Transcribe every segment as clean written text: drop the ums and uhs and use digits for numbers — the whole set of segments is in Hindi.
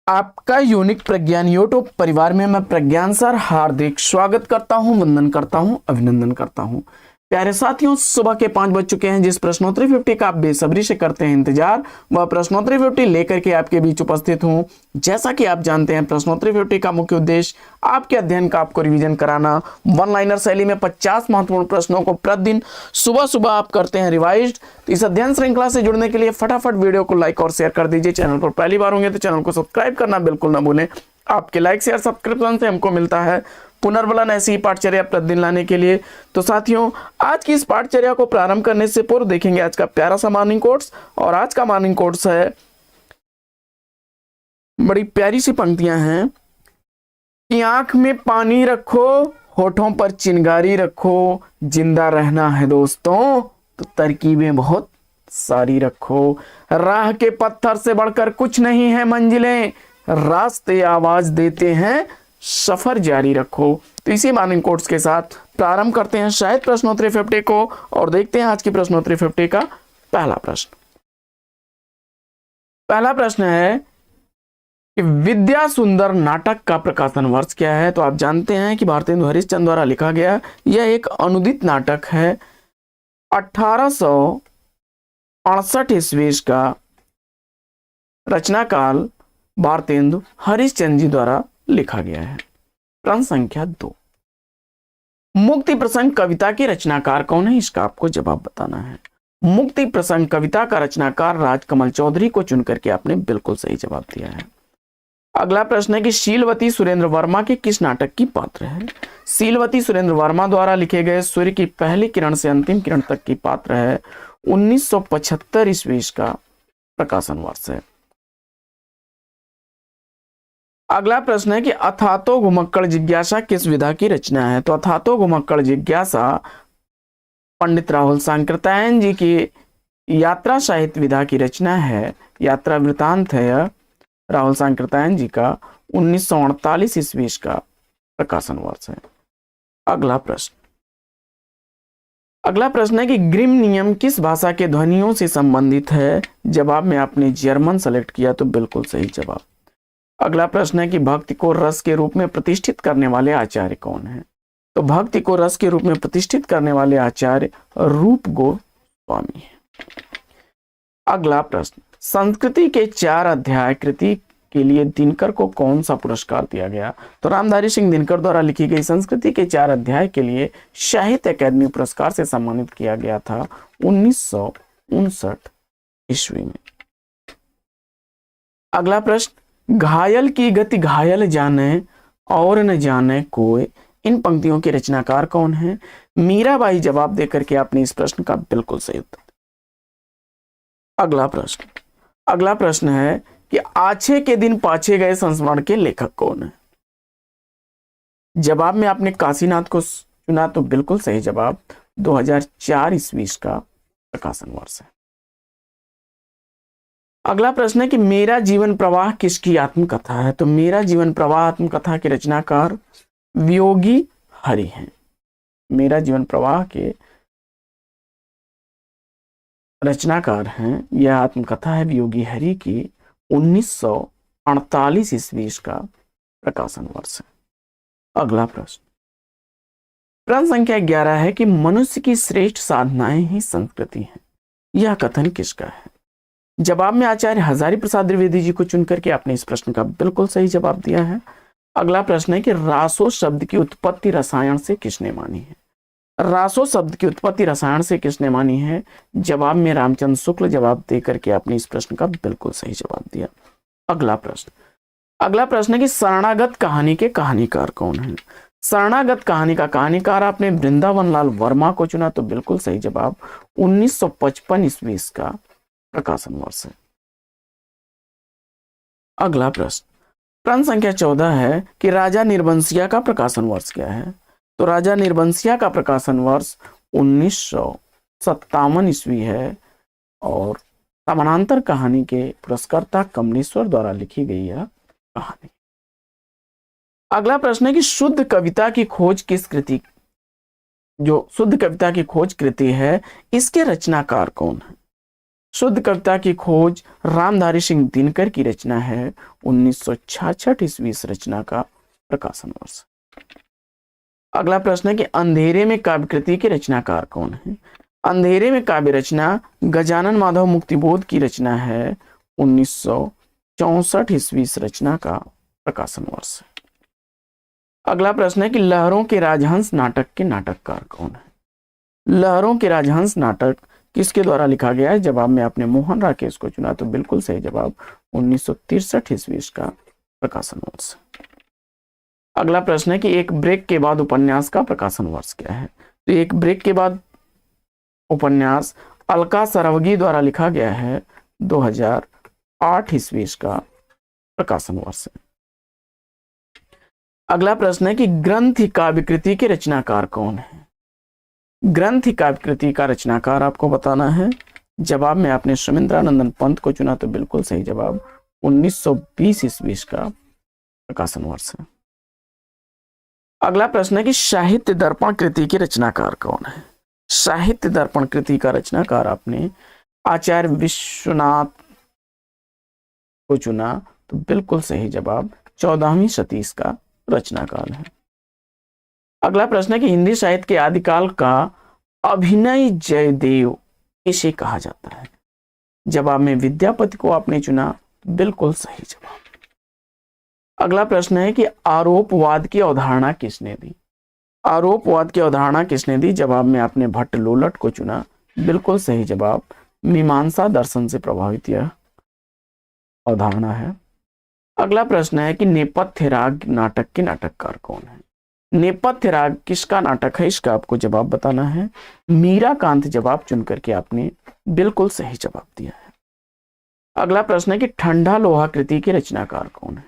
आपका यूनिक प्रज्ञान यूट्यूब परिवार में मैं प्रज्ञान सर हार्दिक स्वागत करता हूं, वंदन करता हूं, अभिनंदन करता हूं। प्यारे साथियों, सुबह के 5 बज चुके हैं। जिस प्रश्नोत्तरी 50 का आप बेसब्री से करते हैं इंतजार, वह प्रश्नोत्तरी 50 लेकर के आपके बीच उपस्थित हूं। जैसा कि आप जानते हैं, प्रश्नोत्तरी 50 का मुख्य उद्देश्य आपके अध्ययन का आपको रिवीजन कराना। वन लाइनर शैली में 50 महत्वपूर्ण प्रश्नों को प्रतिदिन सुबह सुबह आप करते हैं रिवाइज। तो इस अध्ययन श्रृंखला से जुड़ने के लिए फटाफट वीडियो को लाइक और शेयर कर दीजिए। चैनल पर पहली बार होंगे तो चैनल को सब्सक्राइब करना बिल्कुल ना भूलें। आपके लाइक शेयर सब्सक्रिप्शन से हमको मिलता है पुनर्बलन ऐसी ही पाठचर्या प्रतिदिन लाने के लिए। तो साथियों, आज की इस पाठचर्या को प्रारंभ करने से पूर्व देखेंगे आज का प्यारा सा मॉर्निंग कोट्स। और आज का मॉर्निंग कोट्स है, बड़ी प्यारी सी पंक्तियां हैं कि आंख में पानी रखो, होठों पर चिंगारी रखो, जिंदा रहना है दोस्तों तो तरकीबें बहुत सारी रखो। राह के पत्थर से बढ़कर कुछ नहीं है मंजिलें, रास्ते आवाज देते हैं, सफर जारी रखो। तो इसी मॉर्निंग कोट्स के साथ प्रारंभ करते हैं शायद प्रश्नोत्तरी 50 को और देखते हैं आज की प्रश्नोत्तरी 50 का पहला प्रश्न। पहला प्रश्न है कि विद्या सुंदर नाटक का प्रकाशन वर्ष क्या है। तो आप जानते हैं कि भारतेंदु हरिश्चंद्र द्वारा लिखा गया यह एक अनुदित नाटक है। 1868 ईस्वी का रचना काल भारतेंदु हरिश्चंद्र जी द्वारा लिखा गया है। प्रश्न संख्या 2, मुक्ति प्रसंग कविता के रचनाकार कौन है, इसका आपको जवाब बताना है। मुक्ति प्रसंग कविता का रचनाकार राजकमल चौधरी को चुनकर के आपने बिल्कुल सही जवाब दिया है। अगला प्रश्न है कि शीलवती सुरेंद्र वर्मा के किस नाटक की पात्र है। शीलवती सुरेंद्र वर्मा द्वारा लिखे गए सूर्य की पहली किरण से अंतिम किरण तक की पात्र है। 1975 ईस्वी का प्रकाशन वर्ष है। अगला प्रश्न है कि अथातो घुमक्कड़ जिज्ञासा किस विधा की रचना है। तो अथातो घुमक्कड़ जिज्ञासा पंडित राहुल सांकृत्यायन जी की यात्रा साहित्य विधा की रचना है। यात्रा वृतांत है राहुल सांकृत्यायन जी का 1948 ईस्वी का प्रकाशन वर्ष है। अगला प्रश्न है कि ग्रिम नियम किस भाषा के ध्वनियों से संबंधित है। जवाब में आपने जर्मन सेलेक्ट किया तो बिल्कुल सही जवाब। अगला प्रश्न है कि भक्ति को रस के रूप में प्रतिष्ठित करने वाले आचार्य कौन है। तो भक्ति को रस के रूप में प्रतिष्ठित करने वाले आचार्य रूप गोस्वामी है। अगला प्रश्न, संस्कृति के 4 अध्याय कृति के लिए दिनकर को कौन सा पुरस्कार दिया गया। तो रामधारी सिंह दिनकर द्वारा लिखी गई संस्कृति के 4 अध्याय के लिए साहित्य अकादमी पुरस्कार से सम्मानित किया गया था 1959 ईस्वी में। अगला प्रश्न, घायल की गति घायल जाने और न जाने कोई, इन पंक्तियों के रचनाकार कौन है। मीराबाई जवाब देकर के आपने इस प्रश्न का बिल्कुल सही उत्तर। अगला प्रश्न है कि आछे के दिन पाछे गए संस्मरण के लेखक कौन है। जवाब में आपने काशीनाथ को चुना तो बिल्कुल सही जवाब। 2004 ईस्वी का प्रकाशन वर्ष है। अगला प्रश्न है कि मेरा जीवन प्रवाह किसकी आत्मकथा है। तो मेरा जीवन प्रवाह आत्मकथा के रचनाकार वियोगी हरि हैं। मेरा जीवन प्रवाह के रचनाकार हैं, यह आत्मकथा है वियोगी हरि की 1948 ईस्वी का प्रकाशन वर्ष है। अगला प्रश्न संख्या 11 है कि मनुष्य की श्रेष्ठ साधनाएं ही संस्कृति हैं, यह कथन किसका है। जवाब में आचार्य हजारी प्रसाद द्विवेदी जी को चुनकर के आपने इस प्रश्न का बिल्कुल सही जवाब दिया है। अगला प्रश्न है कि रासो शब्द की उत्पत्ति रसायन से किसने मानी है। रासो शब्द की उत्पत्ति रसायन से किसने मानी है। जवाब में रामचंद्र शुक्ल जवाब देकर के आपने इस प्रश्न का बिल्कुल सही जवाब दिया। अगला प्रश्न है कि शरणागत कहानी के कहानीकार कौन है। शरणागत कहानी का कहानीकार आपने वृंदावन लाल वर्मा को चुना तो बिल्कुल सही जवाब। 1955 ईस्वी का प्रकाशन वर्ष है। अगला प्रश्न संख्या 14 है कि राजा निर्वंशिया का प्रकाशन वर्ष क्या है। तो राजा निर्वंशिया का प्रकाशन वर्ष 1957 ईस्वी है और समानांतर कहानी के पुरस्कर्ता कमलेश्वर द्वारा लिखी गई यह कहानी। अगला प्रश्न है कि शुद्ध कविता की खोज किस कृति, जो शुद्ध कविता की खोज कृति है, इसके रचनाकार कौन है। शुद्ध कविता की खोज रामधारी सिंह दिनकर की रचना है। 1966 ईस्वी इस रचना का प्रकाशन वर्ष। अगला प्रश्न है कि अंधेरे में काव्य कृति के रचनाकार कौन है। अंधेरे में काव्य रचना गजानन माधव मुक्तिबोध की रचना है। 1964 ईस्वी इस रचना का प्रकाशन वर्ष है। अगला प्रश्न है कि लहरों के राजहंस नाटक के नाटककार कौन है। लहरों के राजहंस नाटक किसके द्वारा लिखा गया है। जवाब में आपने मोहन राकेश को चुना, तो बिल्कुल सही जवाब 1963 ईस्वी का प्रकाशन वर्ष। अगला प्रश्न है कि एक ब्रेक के बाद उपन्यास का प्रकाशन वर्ष क्या है। तो एक ब्रेक के बाद उपन्यास अलका सरवगी द्वारा लिखा गया है। 2008 ईस्वी का प्रकाशन वर्ष है। अगला प्रश्न है कि ग्रंथ काव्य कृति के रचनाकार कौन है। ग्रंथ काव्य कृति का रचनाकार आपको बताना है। जवाब में आपने सुमिंद्रानंदन पंत को चुना, तो बिल्कुल सही जवाब 1920 ईस्वी का प्रकाशन वर्ष है। अगला प्रश्न है कि साहित्य दर्पण कृति के रचनाकार कौन है। साहित्य दर्पण कृति का रचनाकार आपने आचार्य विश्वनाथ को चुना, तो बिल्कुल सही जवाब 14वीं शती का रचनाकाल है। अगला प्रश्न है कि हिंदी साहित्य के आदिकाल का अभिनय जयदेव किसे कहा जाता है। जवाब में विद्यापति को आपने चुना, बिल्कुल सही जवाब। अगला प्रश्न है कि आरोपवाद की अवधारणा किसने दी। आरोपवाद की अवधारणा किसने दी। जवाब में आपने भट्ट लोलट को चुना, बिल्कुल सही जवाब। मीमांसा दर्शन से प्रभावित यह अवधारणा है। अगला प्रश्न है कि नेपथ्य राग नाटक के नाटककार कौन है। नेपथ्य राग किसका नाटक है, इसका आपको जवाब बताना है। मीराकांत जवाब चुन करके आपने बिल्कुल सही जवाब दिया है। अगला प्रश्न है कि ठंडा लोहा कृति के रचनाकार कौन है।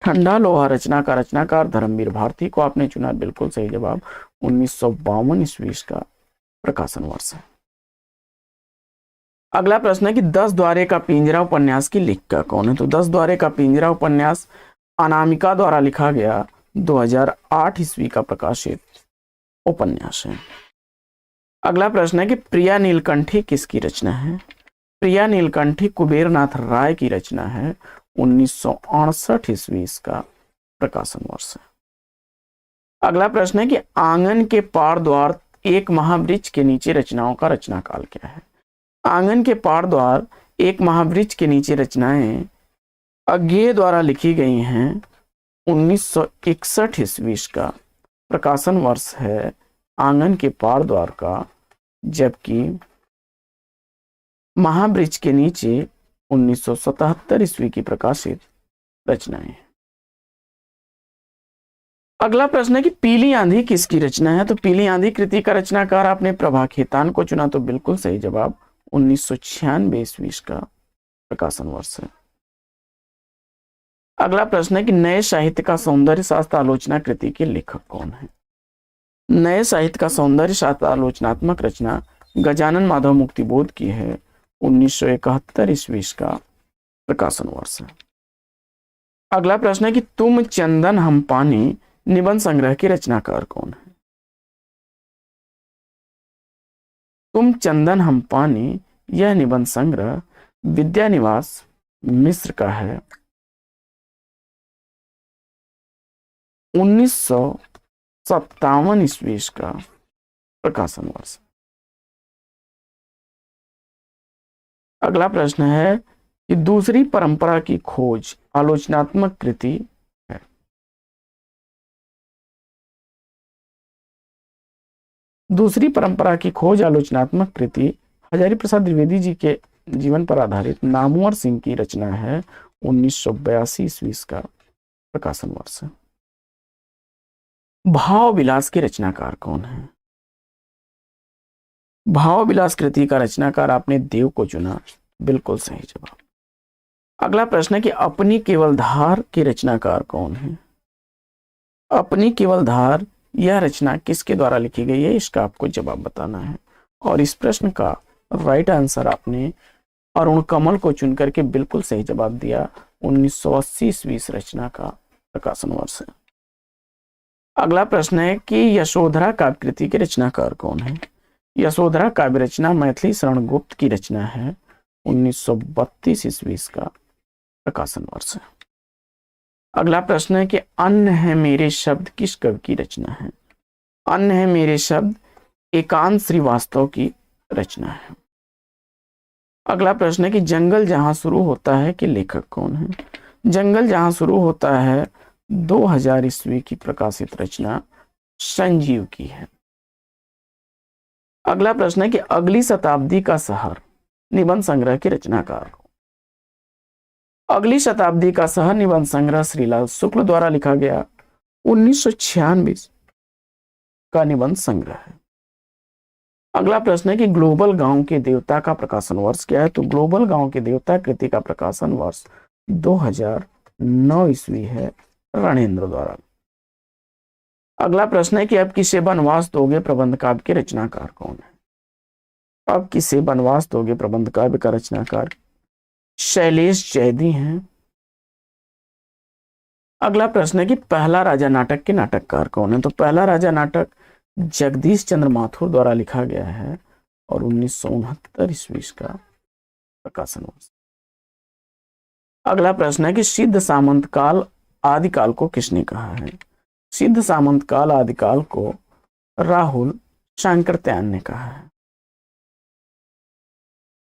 ठंडा लोहा रचना का रचनाकार धर्मवीर भारती को आपने चुना, बिल्कुल सही जवाब 1952 ईस्वी का प्रकाशन वर्ष है। अगला प्रश्न है कि 10 द्वारे का पिंजरा उपन्यास की लेखिका कौन है। तो 10 द्वारे का पिंजरा उपन्यास अनामिका द्वारा लिखा गया 2008 ईस्वी का प्रकाशित उपन्यास है। अगला प्रश्न है कि प्रिया नीलकंठी किसकी रचना है। प्रिया नीलकंठी कुबेरनाथ राय की रचना है। 1968 ईस्वी का प्रकाशन वर्ष है। अगला प्रश्न है कि आंगन के पार द्वार एक महावृक्ष के नीचे रचनाओं का रचनाकाल क्या है। आंगन के पार द्वार एक महावृक्ष के नीचे रचनाएं अज्ञेय द्वारा लिखी गई हैं। 1961 ईस्वी का प्रकाशन वर्ष है आंगन के पार द्वार का, जबकि महावृक्ष के नीचे 1977 ईस्वी की प्रकाशित रचनाएं। अगला प्रश्न है कि पीली आंधी किसकी रचना है। तो पीली आंधी कृति का रचनाकार आपने प्रभा खेतान को चुना, तो बिल्कुल सही जवाब 1996 ईस्वी का प्रकाशन वर्ष है। अगला प्रश्न है कि नए साहित्य का सौंदर्य शास्त्र आलोचना कृति के लेखक कौन है। नए साहित्य का सौंदर्य शास्त्र आलोचनात्मक रचना गजानन माधव मुक्तिबोध की है। 1971 ईस्वी का प्रकाशन वर्ष है। अगला प्रश्न है कि तुम चंदन हम पानी निबंध संग्रह के रचनाकार कौन है। तुम चंदन हम पानी यह निबंध संग्रह विद्यानिवास मिश्र का है। 1957 ईस्वी का प्रकाशन वर्ष। अगला प्रश्न है कि दूसरी परंपरा की खोज आलोचनात्मक कृति है। दूसरी परंपरा की खोज आलोचनात्मक कृति हजारी प्रसाद द्विवेदी जी के जीवन पर आधारित नामवर सिंह की रचना है। 1982 ईस्वी का प्रकाशन वर्ष है। भाव विलास के रचनाकार कौन है। भाव विलास कृति का रचनाकार आपने देव को चुना, बिल्कुल सही जवाब। अगला प्रश्न है कि अपनी केवल धार के रचनाकार कौन है। अपनी केवल धार यह रचना किसके द्वारा लिखी गई है, इसका आपको जवाब बताना है। और इस प्रश्न का राइट आंसर आपने अरुण कमल को चुन करके बिल्कुल सही जवाब दिया। 1980 ईस्वी रचना का प्रकाशन वर्ष है। अगला प्रश्न है कि यशोधरा काव्य कृति के रचनाकार कौन है। यशोधरा काव्य रचना मैथिली शरण गुप्त की रचना है। 1932 ईस्वी का प्रकाशन वर्ष है। अगला प्रश्न है कि अन्न है मेरे शब्द किस कवि की रचना है? अन्न है मेरे शब्द एकांत श्रीवास्तव की रचना है। अगला प्रश्न है कि जंगल जहां शुरू होता है कि लेखक कौन है? जंगल जहां शुरू होता है 2000 ईस्वी की प्रकाशित रचना संजीव की है। अगला प्रश्न है कि अगली शताब्दी का शहर निबंध संग्रह के रचनाकार को। अगली शताब्दी का शहर निबंध संग्रह श्रीलाल शुक्ल द्वारा लिखा गया 1996 का निबंध संग्रह है। अगला प्रश्न है कि ग्लोबल गांव के देवता का प्रकाशन वर्ष क्या है? तो ग्लोबल गांव के देवता कृति का प्रकाशन वर्ष 2009 ईस्वी है रणेंद्र द्वारा। अगला प्रश्न है कि अब किसे वनवास दोगे प्रबंध काव्य के रचनाकार कौन है? अब किसे वनवास दोगे प्रबंध काव्य का रचनाकार शैलेश जैदी हैं। अगला प्रश्न है कि पहला राजा नाटक के नाटककार कौन है? तो पहला राजा नाटक जगदीश चंद्र माथुर द्वारा लिखा गया है और 1969 ईस्वी का प्रकाशन वर्ष। अगला प्रश्न है कि सिद्ध सामंत काल आदिकाल को किसने कहा है? सिद्ध सामंत काल आदिकाल को राहुल शांकरत्यायन ने कहा है।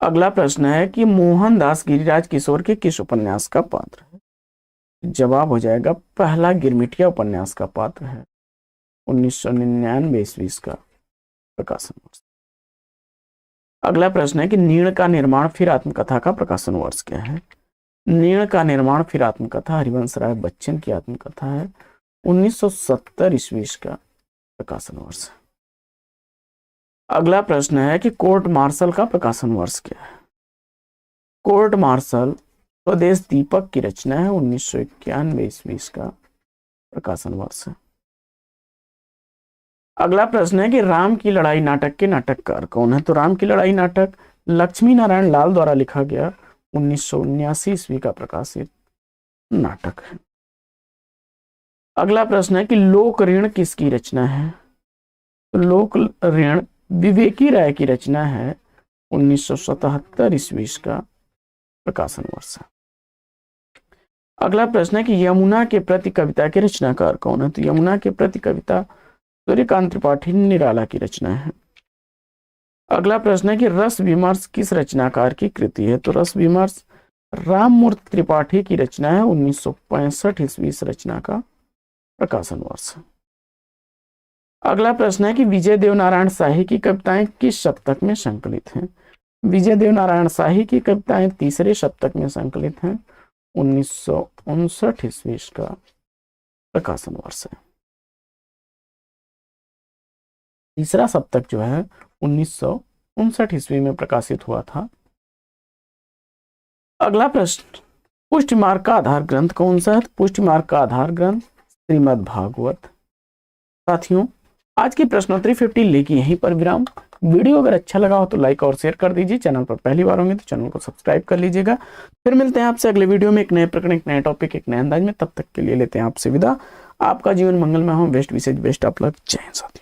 अगला प्रश्न है कि मोहनदास गिरिराज किशोर के किस उपन्यास का पात्र है? जवाब हो जाएगा पहला गिरमिटिया उपन्यास का पात्र है 1999 ईस्वी का प्रकाशन वर्ष। अगला प्रश्न है कि नीण का निर्माण फिर आत्मकथा का प्रकाशन वर्ष क्या है? नीण का निर्माण फिर आत्मकथा हरिवंश राय बच्चन की आत्मकथा है 1970 ईस्वी का प्रकाशन वर्ष। अगला प्रश्न है कि कोर्ट मार्शल का प्रकाशन वर्ष क्या है? कोर्ट मार्शल स्वदेश दीपक की रचना है 1991 ईस्वी का प्रकाशन वर्ष है। अगला प्रश्न है कि राम की लड़ाई नाटक के नाटककार कौन है? तो राम की लड़ाई नाटक लक्ष्मी नारायण लाल द्वारा लिखा गया 1979 ईस्वी का प्रकाशित नाटक है। अगला प्रश्न है कि लोक ऋण किसकी रचना है? तो लोक ऋण विवेकी राय की रचना है 1977 ईस्वी का प्रकाशन वर्ष है। अगला प्रश्न है कि यमुना के प्रति कविता के रचनाकार कौन है? तो यमुना के प्रति कविता सूर्यकांत त्रिपाठी निराला की रचना है। अगला प्रश्न है कि रस विमर्श किस रचनाकार की कृति है? तो रस विमर्श राममूर्ति त्रिपाठी की रचना है 1965 ईस्वी इस रचना का प्रकाशन वर्ष है। अगला प्रश्न है कि विजय देव नारायण शाही की कविताएं किस शतक में संकलित हैं? विजय देव नारायण शाही की कविताएं तीसरे शतक में संकलित हैं 1959 ईस्वी का प्रकाशन वर्ष है। तीसरा सप्तक जो है 1959 ईस्वी में प्रकाशित हुआ था। अगला प्रश्न पुष्टि मार्ग का आधार ग्रंथ कौन सा है? पुष्टि मार्ग का आधार ग्रंथ श्रीमद् भागवत। साथियों आज की प्रश्नोत्तरी 50 लेके यहीं पर विराम। वीडियो अगर अच्छा लगा हो तो लाइक और शेयर कर दीजिए। चैनल पर पहली बार होंगे तो चैनल को सब्सक्राइब कर लीजिएगा। फिर मिलते हैं आपसे अगले वीडियो में एक नए प्रकरण, एक नए टॉपिक, एक नए अंदाज में। तब तक के लिए लेते हैं आपसे विदा। आपका जीवन मंगलमय हो। बेस्ट विशेष बेस्ट ऑफ लक। जय हिंद साथियों।